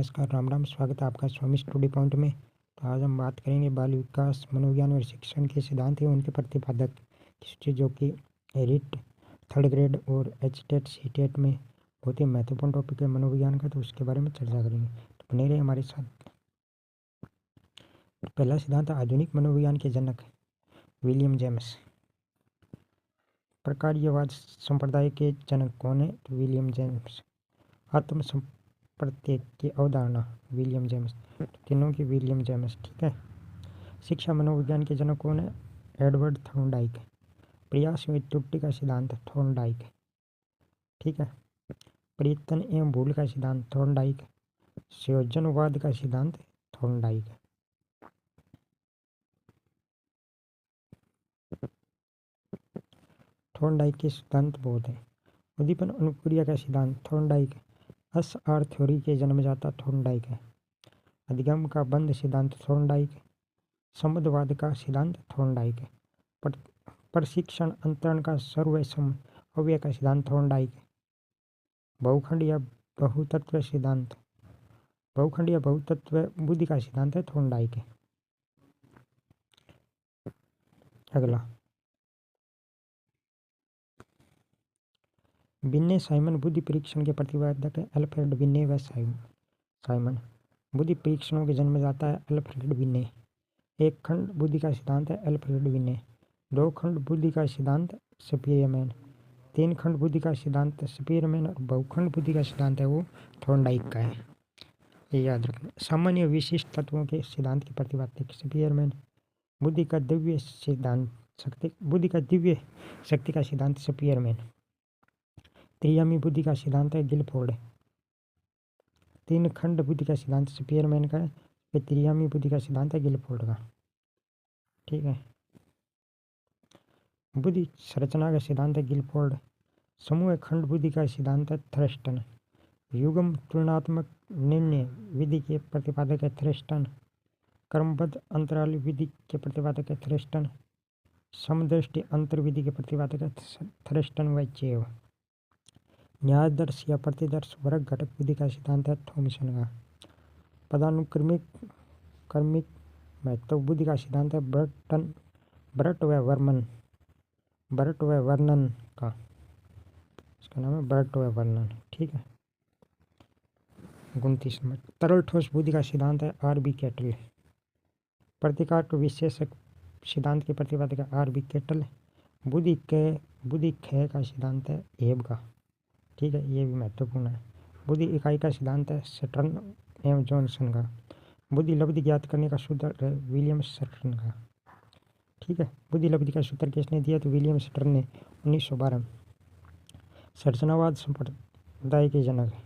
नमस्कार, राम राम। स्वागत है आपका स्वामी स्टडी पॉइंट में। तो आज हम बात करेंगे बाल विकास, मनोविज्ञान और शिक्षण के सिद्धांत एवं उनके प्रतिपादक की सूची, जो कि रीट, थर्ड ग्रेड और एचटेट सीटेट में बहुत ही महत्वपूर्ण टॉपिक है मनोविज्ञान का। तो उसके बारे में चर्चा करेंगे, तो बने रहे हमारे साथ। पहला सिद्धांत, आधुनिक मनोविज्ञान के जनक विलियम जेम्स। प्रकार्यवाद संप्रदाय के जनक कौन है? तो विलियम जेम्स। आत्म प्रत्येक की अवधारणा विलियम जेम्स। तीनों की विलियम जेम्स। ठीक है। शिक्षा मनोविज्ञान के जनक कौन है? Edward Thorndike. प्रयास में त्रुटि का सिद्धांत थॉर्नडाइक। ठीक है। परिवर्तन एवं भूल का सिद्धांत थॉर्नडाइक। संयोजनवाद का सिद्धांत थॉर्नडाइक। थॉर्नडाइक के सिद्धांत बहुत है। उद्दीपन अनुक्रिया का सिद्धांत थॉर्नडाइक। एसआर थ्योरी के जन्मदाता थॉर्नडाइक है। अधिगम का बंध सिद्धांत थॉर्नडाइक। संबंधवाद का सिद्धांत थॉर्नडाइक है। प्रशिक्षण अंतरण का सर्वसम अव्यय का सिद्धांत थॉर्नडाइक है। बहुखंड या बहुतत्व सिद्धांत, बहुखंड या बहुतत्व बुद्धि का सिद्धांत है थॉर्नडाइक है। अगला, बिन्ने साइमन बुद्धि परीक्षण के प्रतिपादक है अल्फ्रेड बिन्ने व साइमन। बुद्धि परीक्षणों के जन्मदाता है अल्फ्रेड बिन्ने। एक खंड बुद्धि का सिद्धांत है अल्फ्रेड बिन्ने। दो खंड बुद्धि का सिद्धांत स्पीयरमैन। तीन खंड बुद्धि का सिद्धांत स्पीयरमैन और बहुखंड बुद्धि का सिद्धांत है वो थॉर्नडाइक का है। ये याद रखना। सामान्य विशिष्ट तत्वों के सिद्धांत के प्रतिपादक स्पीयरमैन। बुद्धि का दिव्य शक्ति का सिद्धांत स्पीयरमैन। त्रियामी बुद्धि का सिद्धांत है गिलफोर्ड। तीन खंड बुद्धि का सिद्धांत स्पीयरमैन का है, त्रियामी बुद्धि का सिद्धांत है गिलफोर्ड का। ठीक है। बुद्धि संरचना का सिद्धांत है गिलफोर्ड। समूह खंड बुद्धि का सिद्धांत है थ्रस्टन। युग्म तुलनात्मक निर्णय विधि के प्रतिपादक है थ्रस्टन। क्रमबद्ध अंतराल विधि के प्रतिपादक है थ्रस्टन। समदृष्टि अंतर विधि के प्रतिपादक है थ्रस्टन व चेव। न्यायादर्श या प्रतिदर्श वर्ग घटक विधि का सिद्धांत है थॉमसन का। पदानुक्रमिक क्रमिक महत्व बुद्धि का सिद्धांत है ब्रट व वर्नन का। इसका नाम है ब्रट व वर्नन। ठीक है। 29 नंबर, तरल ठोस बुद्धि का सिद्धांत है आर.बी. केटल। प्रतिकार विशेषक सिद्धांत के प्रतिपादक है आर.बी. केटल। बुद्धि क्षय का सिद्धांत है हेब का। ठीक है, ये भी महत्वपूर्ण है। बुद्धि इकाई का सिद्धांत है सटर्न एवं जॉनसन का। बुद्धि लब्धि ज्ञात करने का सूत्र है विलियम सटर्न का। ठीक है। बुद्धि लब्धि का सूत्र किसने दिया? तो विलियम सटर्न ने 1912। संरचनावाद संप्रदाय के जनक है।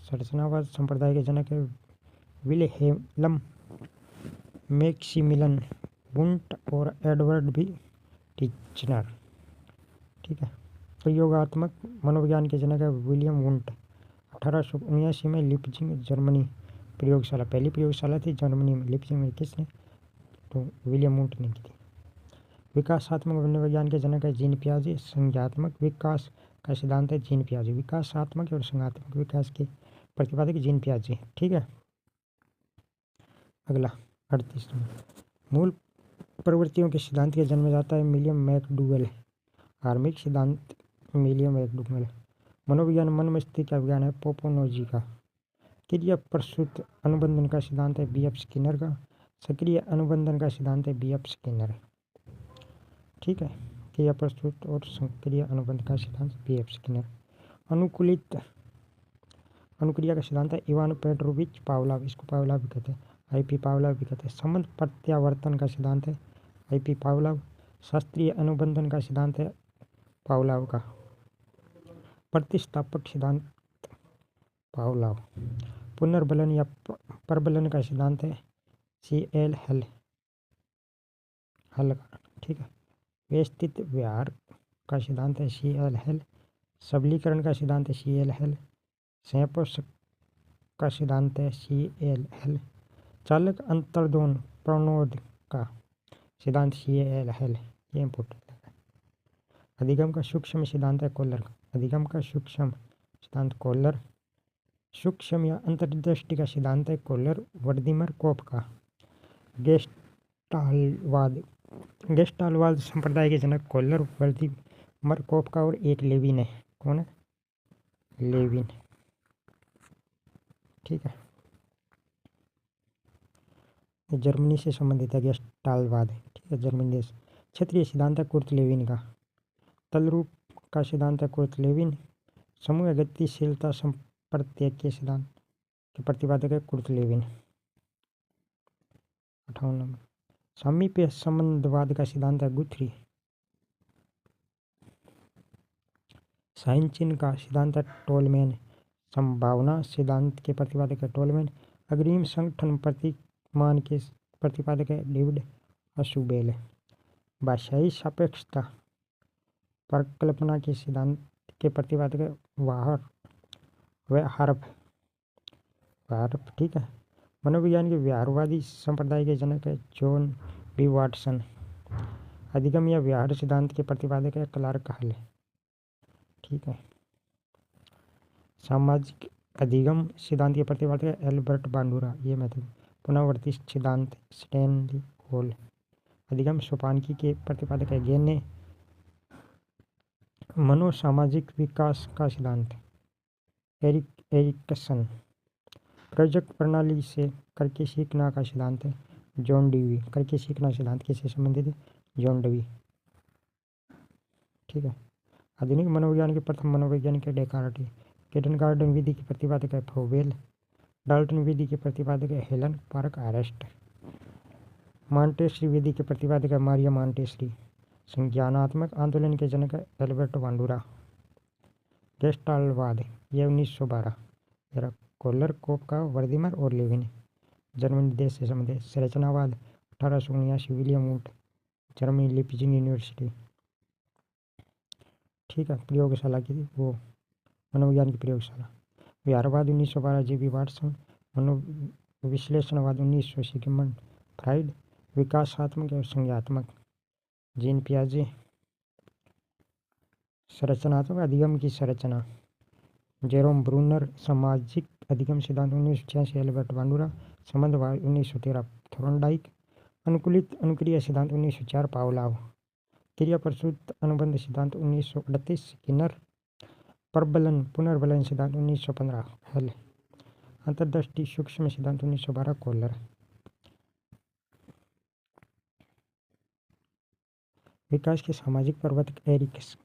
संरचनावाद संप्रदाय के जनक है विल्हेल्म मैक्सिमिलियन वुंट और एडवर्ड बी टिचनर। ठीक है। प्रयोगात्मक मनोविज्ञान के जनक है विलियम वुंट। 1879 में लिप्जिंग जर्मनी प्रयोगशाला, पहली प्रयोगशाला थी जर्मनी में लिप्जिंग में। किसने? तो विलियम वुंट ने की थी। विकासात्मक मनोविज्ञान के जनक है जीन पियाजे। संज्ञात्मक विकास का सिद्धांत है जीन पियाजे। विकासात्मक और संज्ञात्मक विकास के प्रतिपादक जीन पियाजे। ठीक है। अगला 38 मूल प्रवृत्तियों के सिद्धांत के जन्मदाता है विलियम मैकडूगल। हार्मिक सिद्धांत विलियम मैकडूगल। मनोविज्ञान मन मस्तिष्क का विज्ञान है पोपोनोजी का। क्रिया प्रसूत अनुबंधन का सिद्धांत है बी.एफ. स्किनर का। सक्रिय अनुबंधन का सिद्धांत है बी.एफ. स्किनर। ठीक है। क्रिया प्रसूत और सक्रिय अनुबंध का सिद्धांत बी.एफ. स्किनर। अनुकूलित अनुक्रिया का सिद्धांत है इवान पेट्रोविच पावलाव। इसको पावलाव भी कहते हैं, आई.पी. पावलाव भी कहते हैं। संबंध प्रत्यावर्तन का सिद्धांत है आई.पी. पावलाव। शास्त्रीय अनुबंधन का सिद्धांत है पावलाव का। प्रतिस्थापक सिद्धांत पावलाव। पुनर्बलन या प्रबलन का सिद्धांत है C.L. हल का। ठीक है। व्यवस्थित व्यवहार का सिद्धांत है C.L. हल। सबलीकरण का सिद्धांत है C.L. हल। संपोषक का सिद्धांत है C.L. हल। चालक अंतर्दोन प्रणोद का सिद्धांत C.L. हल। ये इंपॉर्टेंट है। अधिगम का सूक्ष्म सिद्धांत है कोलर का। अधिगम का सूक्ष्म सिद्धांत कोलर। सूक्ष्म या अंतर्दृष्टि का सिद्धांत है कोलर वर्दिमर कोप का। गेस्टालवाद गेस्टालवाद संप्रदाय के जनक कोलर वर्दिमर कोप का और एक लेविन है। कौन है? लेविन। ठीक है, जर्मनी से संबंधित है गेस्टालवाद। ठीक है, जर्मनी देश। क्षेत्रीय सिद्धांत है कुर्ट लेविन का। तलरूप का सिद्धांत है कुर्ट लेविन। समूह गतिशीलता संप्रत्यय के सिद्धांत के प्रतिपादक है कुर्ट लेविन। 58 नंबर। सामीप्य संबंधवाद का सिद्धांत है गुथ्री। साइनचिन का सिद्धांत है टोलमैन। संभावना सिद्धांत के प्रतिपादक है टोलमैन। अग्रिम संगठन प्रतिमान के प्रतिपादक है डेविड असुबेल। भाषाई सापेक्षता परिकल्पना के सिद्धांत के प्रतिपादक है हार्प। ठीक है। मनोविज्ञान के व्यवहारवादी संप्रदाय के जनक है जॉन बी वाटसन। अधिगम या व्यवहार सिद्धांत के प्रतिपादक है क्लार्क हल। ठीक है। सामाजिक अधिगम सिद्धांत के प्रतिपादक है एल्बर्ट बांडुरा। ये मैथड। पुनरावर्ती सिद्धांत स्टैनली होल। अधिगम सोपानकी के प्रतिपादक है गेने। मनोसामाजिक विकास का सिद्धांत एरिकसन। प्रोजेक्ट प्रणाली से करके सीखना का सिद्धांत है जॉन डीवी। करके सीखना सिद्धांत किससे संबंधित है? John Dewey. ठीक है। आधुनिक मनोविज्ञान के प्रथम मनोवैज्ञानिक है डेकार्ट। किंडरगार्टन विधि के प्रतिपादक है फ्रोबेल। डाल्टन विधि के प्रतिपादक है हेलन पार्क आरेस्ट। मॉन्टेसरी विधि के प्रतिपादक है मारिया मॉन्टेसरी। संज्ञानात्मक आंदोलन के जनक है एल्बर्ट बांडुरा। गेस्टाल्टवाद यह 1912। कोलर कोप का वर्दिमर और लेविन। जर्मनी देश से संबंधित। संरचनावाद 1879 William Wundt. Germany Leipzig university. ठीक है। प्रयोगशाला की वो मनोविज्ञान की प्रयोगशाला। व्यवहारवाद 1912 जी बी वाटसन। मनोविश्लेषणवाद 1900 सिगमंड फ्राइड। विकासात्मक और संज्ञात्मक जीन पियाजे। संरचनात्मक अधिगम की संरचना जेरोम ब्रूनर। सामाजिक अधिगम सिद्धांत 1986 एल्बर्ट बांडुरा। संबंधवाद 1913 थोर्नडाइक। अनुकूलित अनुक्रिया सिद्धांत 1904 पावलाव। क्रिया प्रसूत अनुबंध सिद्धांत 1938 स्किनर। प्रबलन पुनर्बलन सिद्धांत 1915 हेल। अंतर्दृष्टि सूक्ष्म सिद्धांत 1912 कोलर। विकास के सामाजिक प्रवर्तक एरिक्स।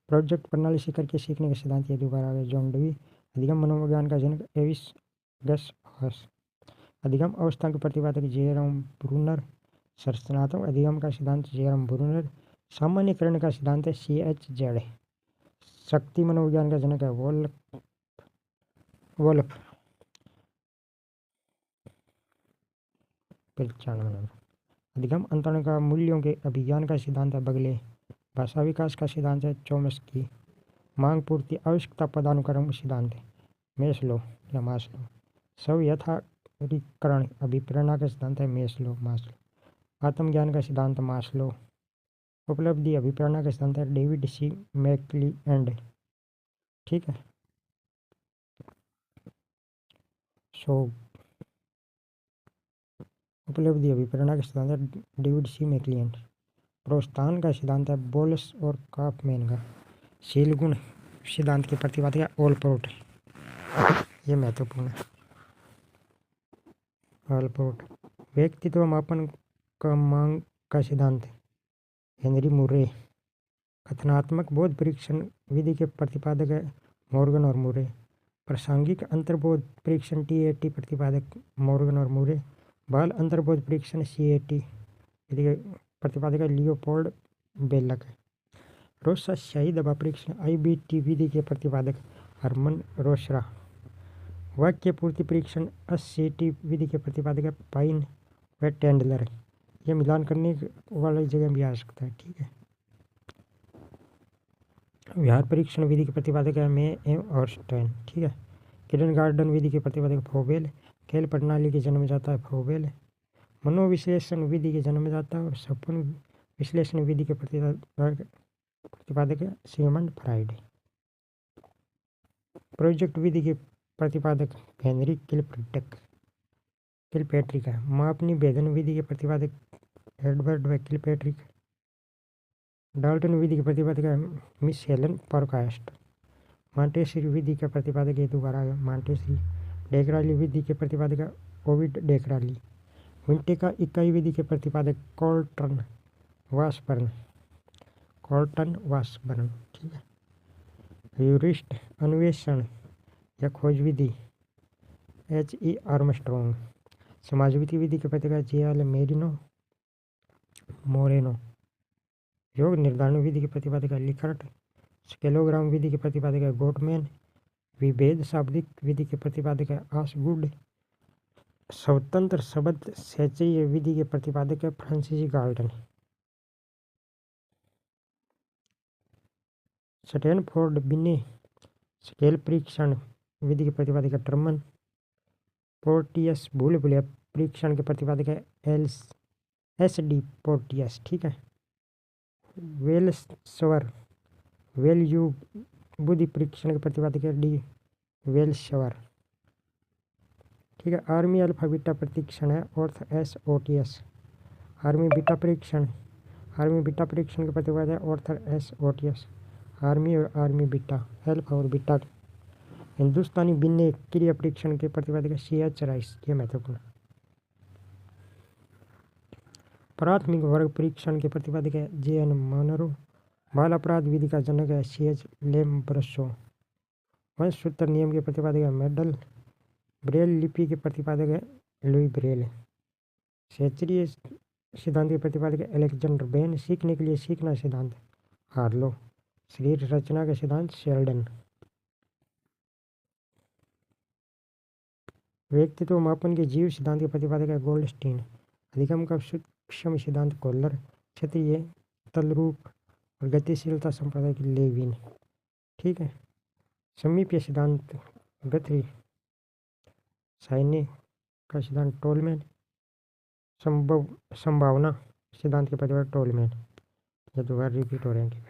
प्रोजेक्ट प्रणाली से करके सीखने के सिद्धांत ये दोबारा आ गए जॉन डवी। अधिगम मनोविज्ञान का जनक एविस गस हॉस। अधिगम अवस्था के प्रतिपादक जेरोम ब्रूनर। संरचनात्मक अधिगम का सिद्धांत जेरोम ब्रूनर। सामान्यकरण का सिद्धांत है CH Z। शक्ति मनोविज्ञान का जनक है वोल्फ। 95। अधिगम अंतरण का मूल्यों के अभिज्ञान का सिद्धांत है बगले। भाषा विकास का सिद्धांत है चोम्स्की। मांग पूर्ति आवश्यकता पदानुक्रम सिद्धांत है मेस्लो या मास्लो। स्व यथार्थीकरण अभिप्रेरणा का सिद्धांत है मास्लो। आत्मज्ञान का सिद्धांत मास्लो। उपलब्धि अभिप्रेरणा का सिद्धांत है डेविड सी मैक्लीएंड। ठीक है। उपलब्धि अभिप्रेरणा का सिद्धांत है डेविड सी मैक्लीएंड। प्रोत्साहन का सिद्धांत है बोल्स और काफमैन का। शील गुण सिद्धांत के प्रतिपादक है ओलपोर्ट। ये महत्वपूर्ण है। ओलपोर्ट। व्यक्तित्व मापन का मांग का सिद्धांत हेनरी मुरे। कथनात्मक बोध परीक्षण विधि के प्रतिपादक है मॉर्गन और मुरे। प्रासंगिक अंतर्बोध परीक्षण TAT प्रतिपादक मॉर्गन और मुरे। बाल अंतर्बोध परीक्षण CAT विधि के प्रतिपादक है लियोपोल्ड बेलक। रोसा शाही दबा परीक्षण IBT विधि के प्रतिपादक हरमन रोसरा। वाक्य पूर्ति परीक्षण SCT विधि के प्रतिपादक है पाइन व टेंडलर। यह मिलान करने वाली जगह भी आ सकता है। ठीक है। व्यवहार परीक्षण विधि के प्रतिपादक है मे और स्टैन। ठीक है। किंडरगार्टन विधि के प्रतिपादक फ्रोबेल। खेल प्रणाली के जन्मदाता है फ्रोबेल। मनोविश्लेषण विधि के जन्मदाता और सपन विश्लेषण विधि के प्रतिपादक है सिगमंड फ्राइड। प्रोजेक्ट विधि के प्रतिपादक हेनरी किलपैट्रिक है। मापनी भेदन विधि के प्रतिपादक एडवर्ड व किलपैट्रिक। डाल्टन विधि के प्रतिपादक है मिस हेलन पारकास्ट। मॉन्टेसरी विधि के प्रतिपादक ये दोबारा है मॉन्टेसरी। डेक्राली विधि के प्रतिपादक है ओविड डेक्राली। विंटेका इकाई विधि के प्रतिपादक कॉल्टन वासबर्न। ठीक है। ह्यूरिस्ट अन्वेषण या खोज विधि H.E. आर्मस्ट्रॉन्ग। समाजविधि विधि के प्रतिपादक J.L. मोरेनो। योग निर्धारण विधि के प्रतिपादक है लिखर्ट। स्केलोग्राम विधि के प्रतिपादक है गोटमैन। विभेद शाब्दिक विधि के प्रतिपादक है आसगुड। स्वतंत्र शब्द सैचय विधि के प्रतिपादक है फ्रांसिस गाल्टन। स्टैनफोर्ड बिन्ने स्केल परीक्षण विधि के प्रतिपादक है टर्मन। पोर्टियस भूल भुलैया परीक्षण के प्रतिपादक है S.D. पोर्टियस। ठीक है। वेल्सवर वेल्यू बुद्धि परीक्षण के प्रतिपादक है D. वेल्सवर। ठीक है। आर्मी अल्फा बीटा परीक्षण है ऑर्थर S.O.T.S. आर्मी बीटा परीक्षण के प्रतिपादक है ऑर्थर S.O.T.S. आर्मी और आर्मी बीटा अल्फा और बीटा। हिंदुस्तानी बिन्ने क्रिया परीक्षण के प्रतिपादक है C.H. राइस। ये महत्वपूर्ण। प्राथमिक वर्ग परीक्षण के प्रतिपादक है J.N. मोनरो। बाल अपराध विधि का जनक है C.H. लेम्ब्रसो। वंश सूत्र नियम के प्रतिपादक है मेडल। ब्रेल लिपि के प्रतिपादक है लुई ब्रेल। क्षेत्रीय सिद्धांत के प्रतिपादक है अलेक्जेंडर बेन। सीखने के लिए सीखना सिद्धांत हार्लो। शरीर रचना का सिद्धांत शेल्डन। व्यक्तित्व मापन के जीव सिद्धांत के प्रतिपादक है गोल्डस्टीन। अधिगम का सूक्ष्म सिद्धांत कोल्लर। क्षेत्रीय तलरूप और गतिशीलता संप्रदाय की लेविन। ठीक है। समीप्य सिद्धांत गथरी। साइने का सिद्धांत टोलमैन। संभावना सिद्धांत के प्रतिपादक टोलमैन। ये दोबारा रिपीट हो रहे हैं।